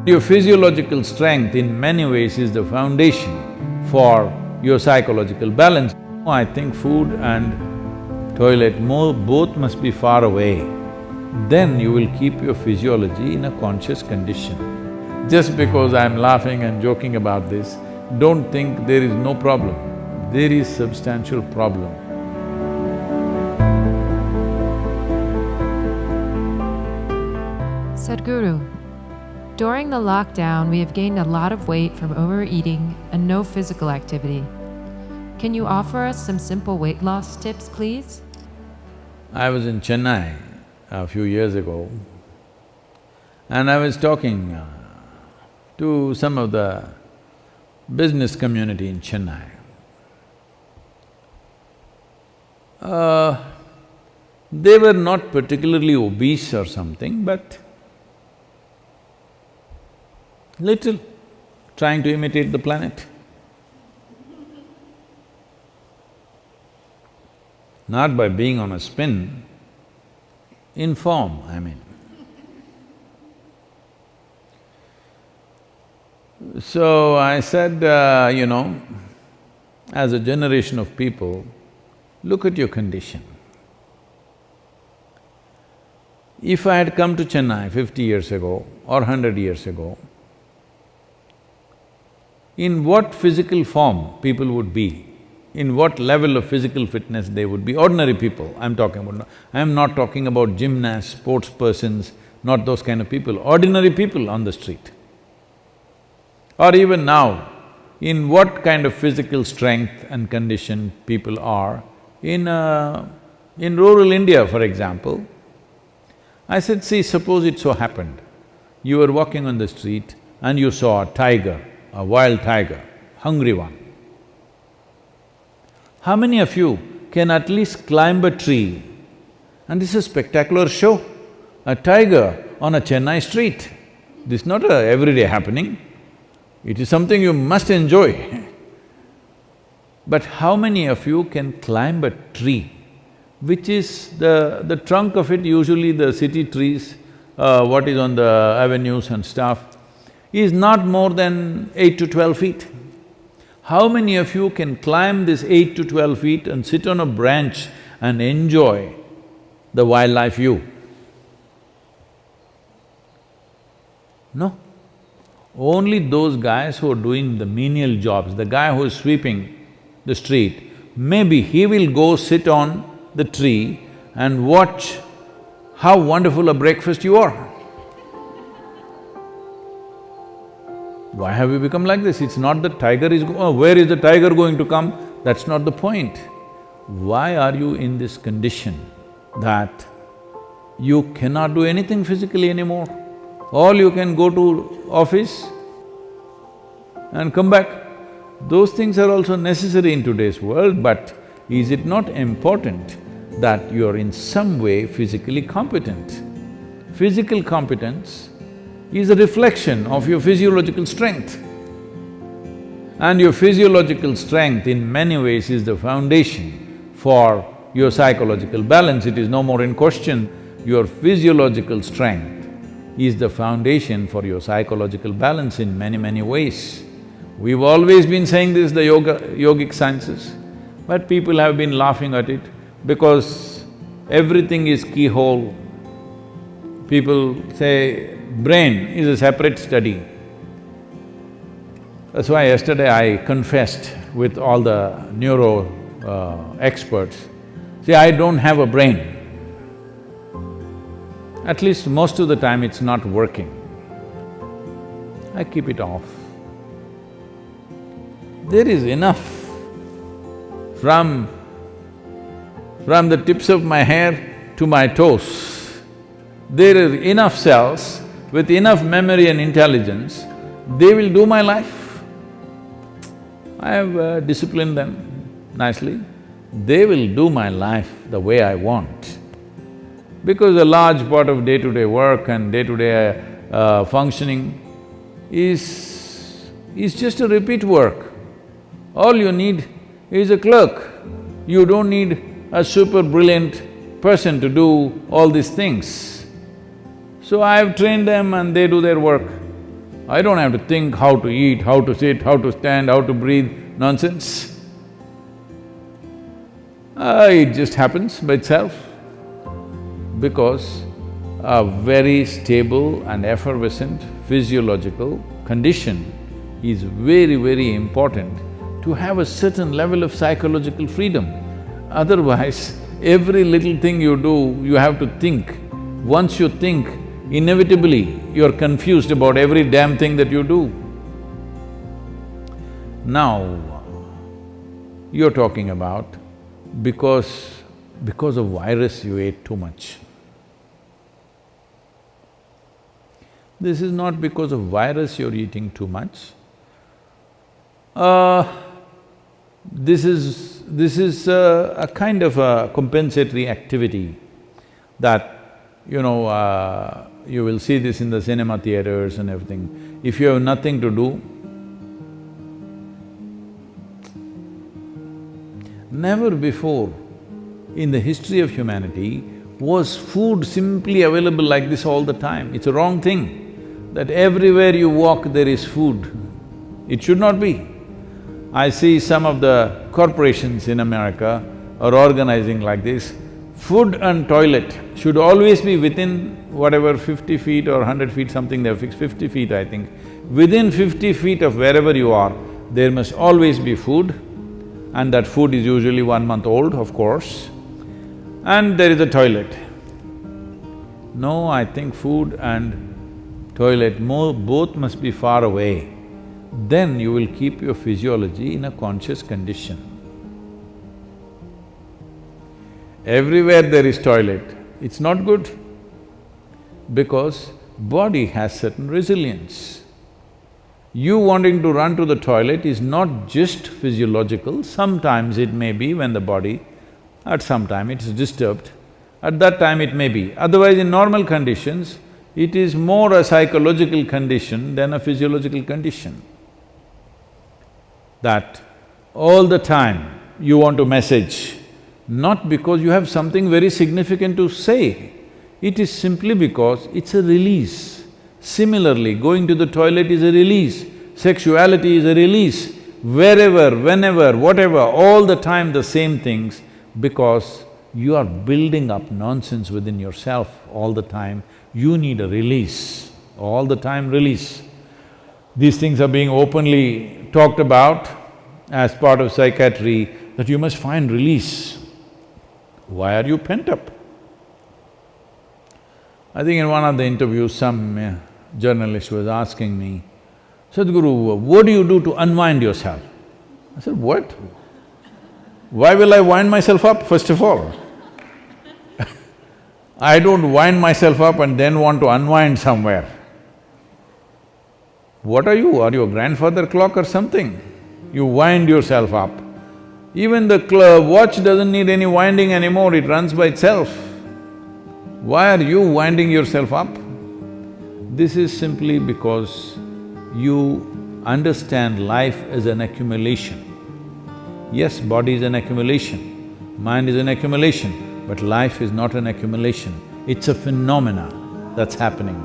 Your physiological strength in many ways is the foundation for your psychological balance. I think food and toilet both must be far away. Then you will keep your physiology in a conscious condition. Just because I'm laughing and joking about this, don't think there is no problem. There is substantial problem. Sadhguru, during the lockdown, we have gained a lot of weight from overeating and no physical activity. Can you offer us some simple weight loss tips, please? I was in Chennai a few years ago and I was talking to some of the business community in Chennai. They were not particularly obese or something, but little, trying to imitate the planet. Not by being on a spin, in form, I mean. So I said, as a generation of people, look at your condition. If I had come to Chennai 50 years ago or 100 years ago, in what physical form people would be, in what level of physical fitness they would be, ordinary people I'm talking about. I'm not talking about gymnasts, sports persons, not those kind of people, ordinary people on the street. Or even now, in what kind of physical strength and condition people are in rural India, for example. I said, see, suppose it so happened, you were walking on the street and you saw a tiger, a wild tiger, hungry one. How many of you can at least climb a tree? And this is a spectacular show, a tiger on a Chennai street. This is not a everyday happening, it is something you must enjoy. But how many of you can climb a tree, which is the trunk of it, usually the city trees, what is on the avenues and stuff, is not more than 8 to 12 feet. How many of you can climb this 8 to 12 feet and sit on a branch and enjoy the wildlife view? No. Only those guys who are doing the menial jobs, the guy who is sweeping the street, maybe he will go sit on the tree and watch how wonderful a breakfast you are. Why have we become like this? It's not that tiger is where is the tiger going to come? That's not the point. Why are you in this condition that you cannot do anything physically anymore? All you can go to office and come back. Those things are also necessary in today's world, but is it not important that you are in some way physically competent? Physical competence is a reflection of your physiological strength. And your physiological strength in many ways is the foundation for your psychological balance. It is no more in question. Your physiological strength is the foundation for your psychological balance in many ways. We've always been saying this, the yogic sciences, but people have been laughing at it because everything is keyhole. People say brain is a separate study. That's why yesterday I confessed with all the neuro experts, see, I don't have a brain. At least most of the time it's not working. I keep it off. There is enough from the tips of my hair to my toes. There are enough cells with enough memory and intelligence, they will do my life. I have disciplined them nicely. They will do my life the way I want. Because a large part of day-to-day work and day-to-day functioning is just a repeat work. All you need is a clerk. You don't need a super brilliant person to do all these things. So I have trained them and they do their work. I don't have to think how to eat, how to sit, how to stand, how to breathe, nonsense. It just happens by itself because a very stable and effervescent physiological condition is very, very important to have a certain level of psychological freedom. Otherwise, every little thing you do, you have to think. Once you think, inevitably you're confused about every damn thing that you do. Now, you're talking about because of virus you ate too much. This is not because of virus you're eating too much. This is a kind of a compensatory activity that, you will see this in the cinema theaters and everything. If you have nothing to do, never before in the history of humanity was food simply available like this all the time. It's a wrong thing that everywhere you walk there is food. It should not be. I see some of the corporations in America are organizing like this. Food and toilet should always be within whatever 50 feet or 100 feet, something they've fixed, 50 feet I think. Within 50 feet of wherever you are, there must always be food, and that food is usually 1 month old, of course, and there is a toilet. No, I think food and toilet both must be far away. Then you will keep your physiology in a conscious condition. Everywhere there is toilet, it's not good because body has certain resilience. You wanting to run to the toilet is not just physiological, sometimes it may be when the body, at some time it is disturbed, at that time it may be. Otherwise, in normal conditions, it is more a psychological condition than a physiological condition. That all the time you want to message, not because you have something very significant to say, it is simply because it's a release. Similarly, going to the toilet is a release, sexuality is a release, wherever, whenever, whatever, all the time the same things, because you are building up nonsense within yourself all the time, you need a release, all the time release. These things are being openly talked about as part of psychiatry, that you must find release. Why are you pent up? I think in one of the interviews, some journalist was asking me, Sadhguru, what do you do to unwind yourself? I said, what? Why will I wind myself up, first of all? I don't wind myself up and then want to unwind somewhere. What are you? Are you a grandfather clock or something? You wind yourself up. Even the watch doesn't need any winding anymore, it runs by itself. Why are you winding yourself up? This is simply because you understand life as an accumulation. Yes, body is an accumulation, mind is an accumulation, but life is not an accumulation, it's a phenomena that's happening.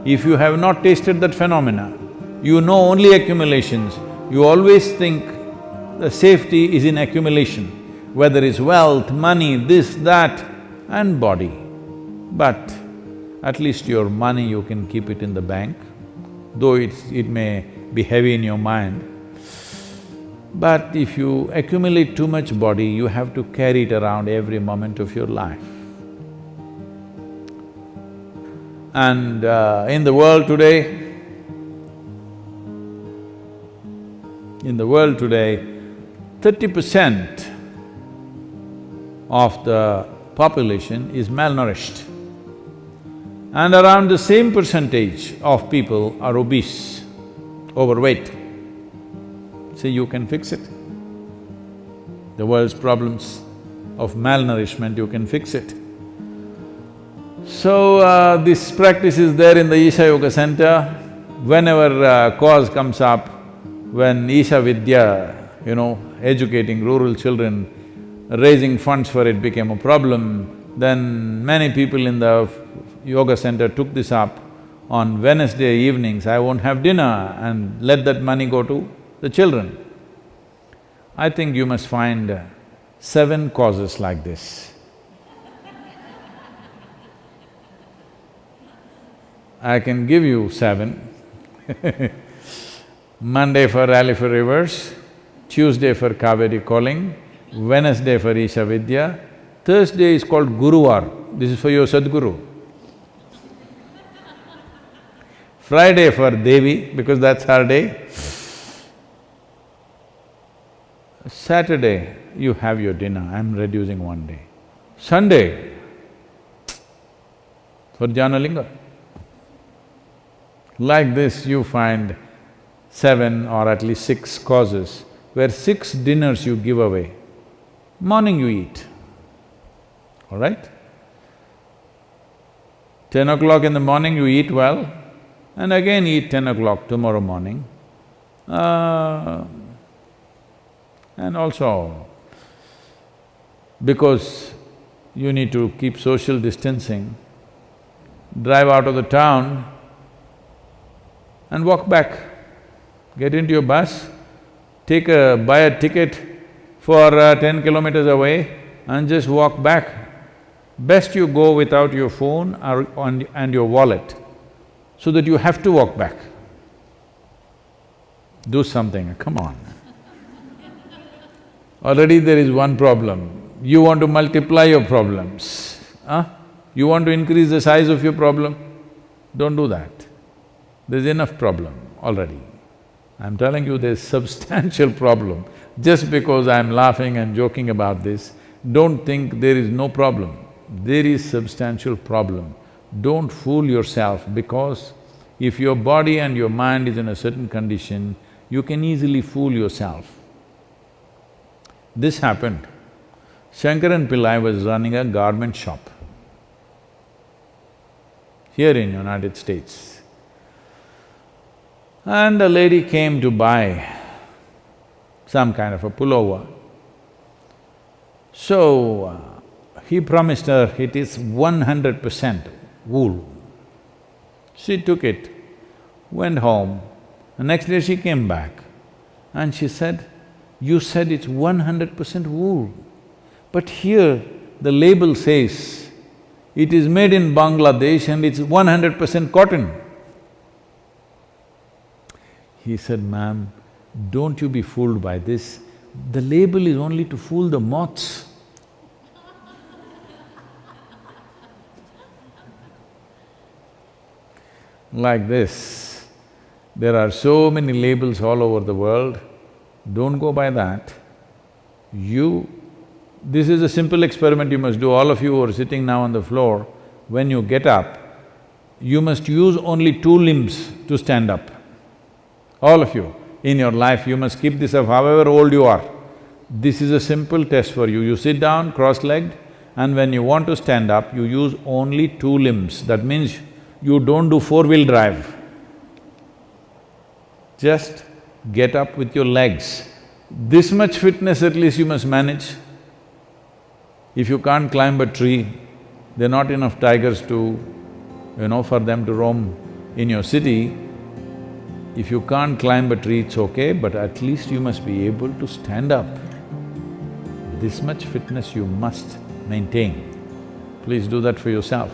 If you have not tasted that phenomena, you know only accumulations, you always think the safety is in accumulation, whether it's wealth, money, this, that, and body. But at least your money you can keep it in the bank, though it may be heavy in your mind. But if you accumulate too much body, you have to carry it around every moment of your life. And in the world today, 30% of the population is malnourished, and around the same percentage of people are obese, overweight. See, you can fix it. The world's problems of malnourishment, you can fix it. So, this practice is there in the Isha Yoga Center. Whenever cause comes up, when Isha Vidya, educating rural children, raising funds for it became a problem, then many people in the yoga center took this up. on Wednesday evenings I won't have dinner and let that money go to the children. I think you must find 7 causes like this. I can give you 7. Monday for Rally for Rivers, Tuesday for Kaveri Calling, Wednesday for Isha Vidya, Thursday is called Guruvar, this is for your Sadguru. Friday for Devi, because that's her day. Saturday, you have your dinner, I'm reducing 1 day. Sunday, for Janalinga. Like this, you find 7 or at least 6 causes where 6 dinners you give away. Morning you eat, all right? 10 o'clock in the morning you eat well, and again eat 10 o'clock tomorrow morning. And also, because you need to keep social distancing, drive out of the town and walk back. Get into your bus, buy a ticket for 10 kilometers away and just walk back. Best you go without your phone and your wallet, so that you have to walk back. Do something, come on. Already there is one problem. You want to multiply your problems, huh? You want to increase the size of your problem? Don't do that. There's enough problem already. I'm telling you there's substantial problem. Just because I'm laughing and joking about this, don't think there is no problem. There is substantial problem. Don't fool yourself, because if your body and your mind is in a certain condition, you can easily fool yourself. This happened. Shankaran Pillai was running a garment shop here in United States. And a lady came to buy some kind of a pullover. So, he promised her it is 100% wool. She took it, went home. The next day she came back and she said, "You said it's 100% wool, but here the label says it is made in Bangladesh and it's 100% cotton." He said, "Ma'am, don't you be fooled by this. The label is only to fool the moths." Like this, there are so many labels all over the world, don't go by that. This is a simple experiment you must do, all of you who are sitting now on the floor. When you get up, you must use only 2 limbs to stand up. All of you, in your life you must keep this up however old you are. This is a simple test for you. You sit down cross-legged, and when you want to stand up, you use only 2 limbs. That means you don't do 4-wheel drive. Just get up with your legs. This much fitness at least you must manage. If you can't climb a tree, there are not enough tigers to, for them to roam in your city. If you can't climb a tree, it's okay, but at least you must be able to stand up. This much fitness you must maintain. Please do that for yourself.